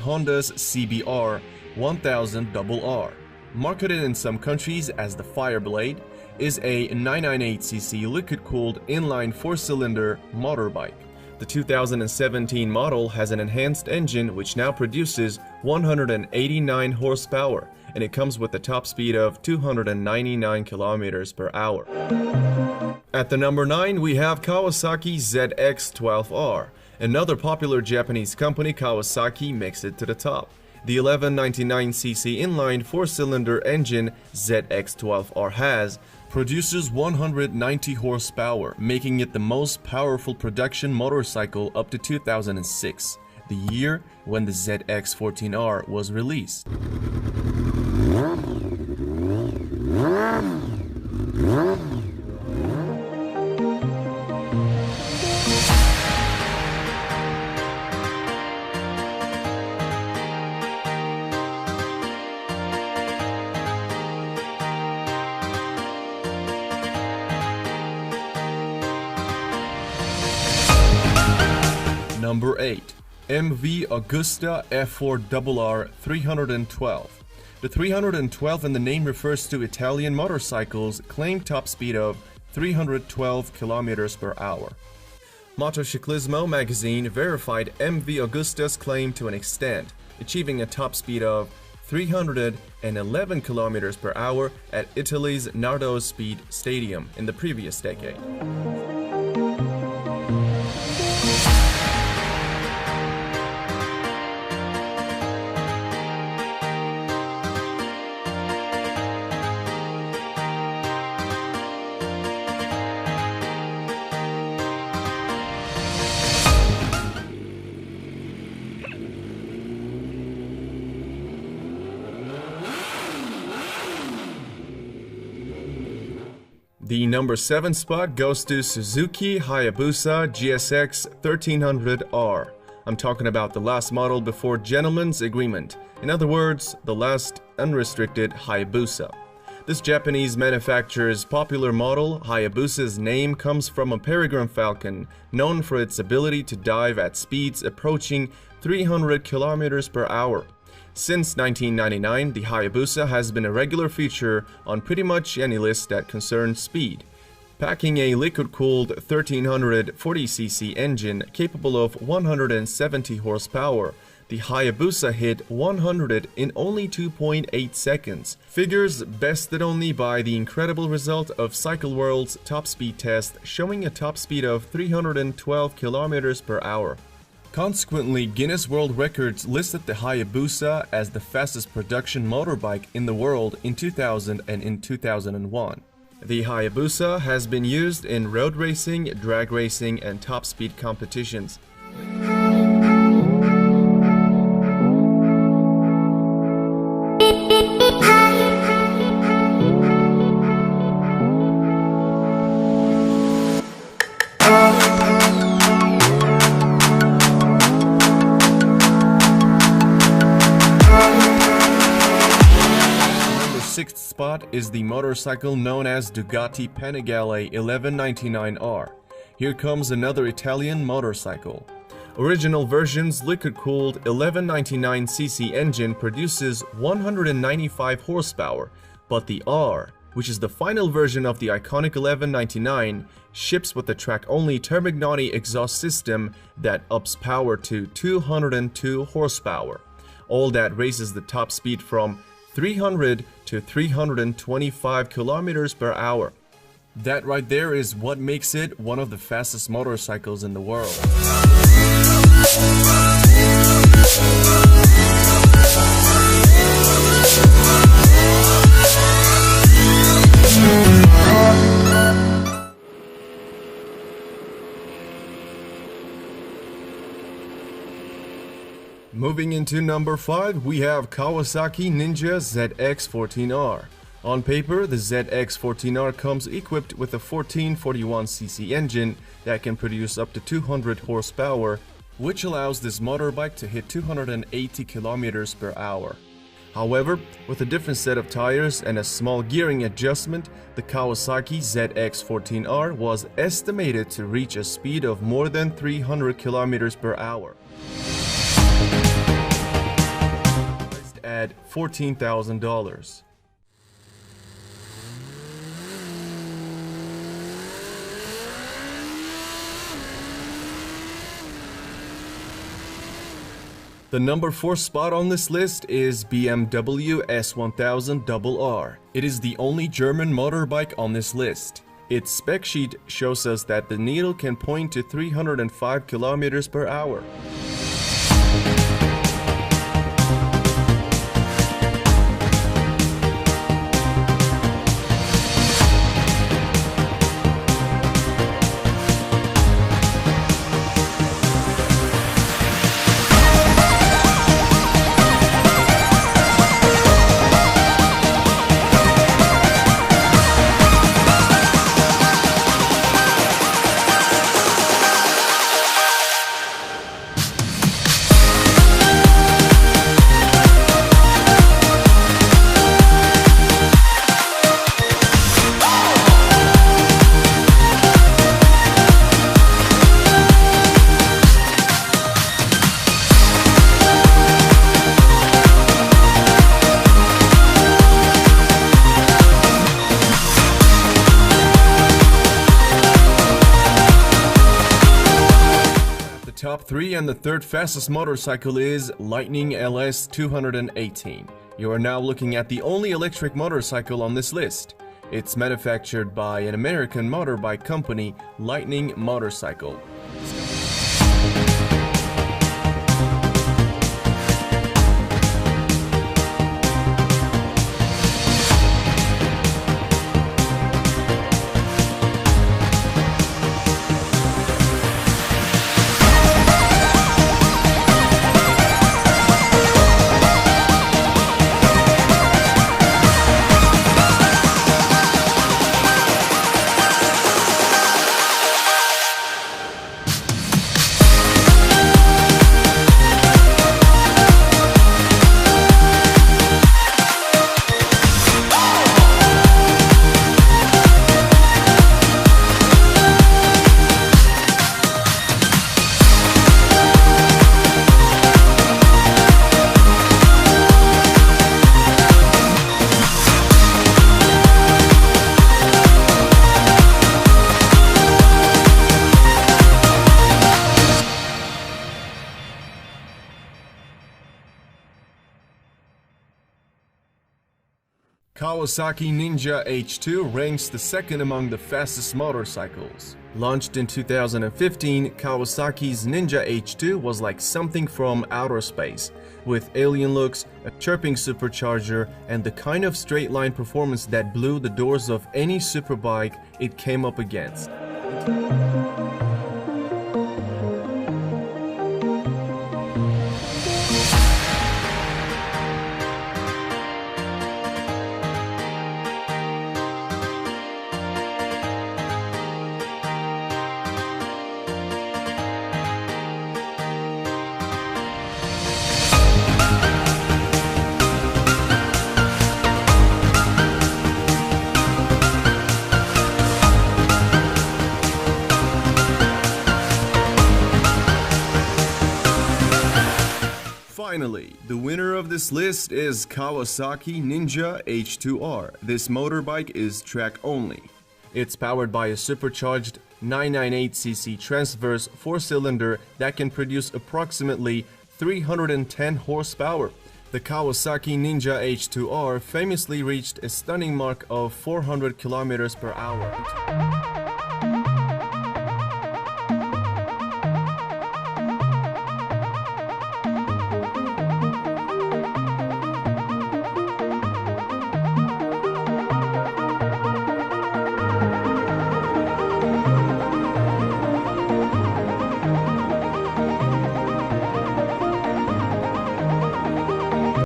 Honda's CBR 1000RR, marketed in some countries as the Fireblade, is a 998cc liquid-cooled inline 4-cylinder motorbike. The 2017 model has an enhanced engine which now produces 189 horsepower, and it comes with a top speed of 299 kilometers per hour. At the number 9, we have Kawasaki ZX-12R. Another popular Japanese company, Kawasaki, makes it to the top. The 1199cc inline 4-cylinder engine ZX-12R has produces 190 horsepower, making it the most powerful production motorcycle up to 2006, the year when the ZX-14R was released. Number 8. MV Agusta F4RR 312. The 312 in the name refers to Italian motorcycles' claimed top speed of 312 kilometers per hour. Motociclismo magazine verified MV Agusta's claim to an extent, achieving a top speed of 311 kilometers per hour at Italy's Nardo Speed Stadium in the previous decade. The number 7 spot goes to Suzuki Hayabusa GSX 1300R. I'm talking about the last model before Gentleman's Agreement. In other words, the last unrestricted Hayabusa. This Japanese manufacturer's popular model, Hayabusa's name comes from a peregrine falcon known for its ability to dive at speeds approaching 300 kilometers per hour. Since 1999, the Hayabusa has been a regular feature on pretty much any list that concerns speed. Packing a liquid-cooled 1340cc engine capable of 170 horsepower, the Hayabusa hit 100 in only 2.8 seconds. Figures bested only by the incredible result of CycleWorld's top speed test showing a top speed of 312 kilometers per hour. Consequently, Guinness World Records listed the Hayabusa as the fastest production motorbike in the world in 2000 and in 2001. The Hayabusa has been used in road racing, drag racing, and top speed competitions. Sixth spot is the motorcycle known as Ducati Panigale 1199R. Here comes another Italian motorcycle. Original version's liquid-cooled 1199cc engine produces 195 horsepower, but the R, which is the final version of the iconic 1199, ships with a track-only Termignoni exhaust system that ups power to 202 horsepower. All that raises the top speed from 300 to 325 kilometers per hour. That right there is what makes it one of the fastest motorcycles in the world. Moving into number 5, we have Kawasaki Ninja ZX-14R. On paper, the ZX-14R comes equipped with a 1441cc engine that can produce up to 200 horsepower, which allows this motorbike to hit 280 kilometers per hour. However, with a different set of tires and a small gearing adjustment, the Kawasaki ZX-14R was estimated to reach a speed of more than 300 kilometers per hour. Priced at $14,000. The number 4 spot on this list is BMW S1000RR. It is the only German motorbike on this list. Its spec sheet shows us that the needle can point to 305 kilometers per hour. Top 3 and the third fastest motorcycle is Lightning LS 218. You are now looking at the only electric motorcycle on this list. It's manufactured by an American motorbike company, Lightning Motorcycle. Kawasaki Ninja H2 ranks the second among the fastest motorcycles. Launched in 2015, Kawasaki's Ninja H2 was like something from outer space, with alien looks, a chirping supercharger, and the kind of straight-line performance that blew the doors of any superbike it came up against. Finally, the winner of this list is Kawasaki Ninja H2R. This motorbike is track only. It's powered by a supercharged 998cc transverse 4-cylinder that can produce approximately 310 horsepower. The Kawasaki Ninja H2R famously reached a stunning mark of 400 kilometers per hour.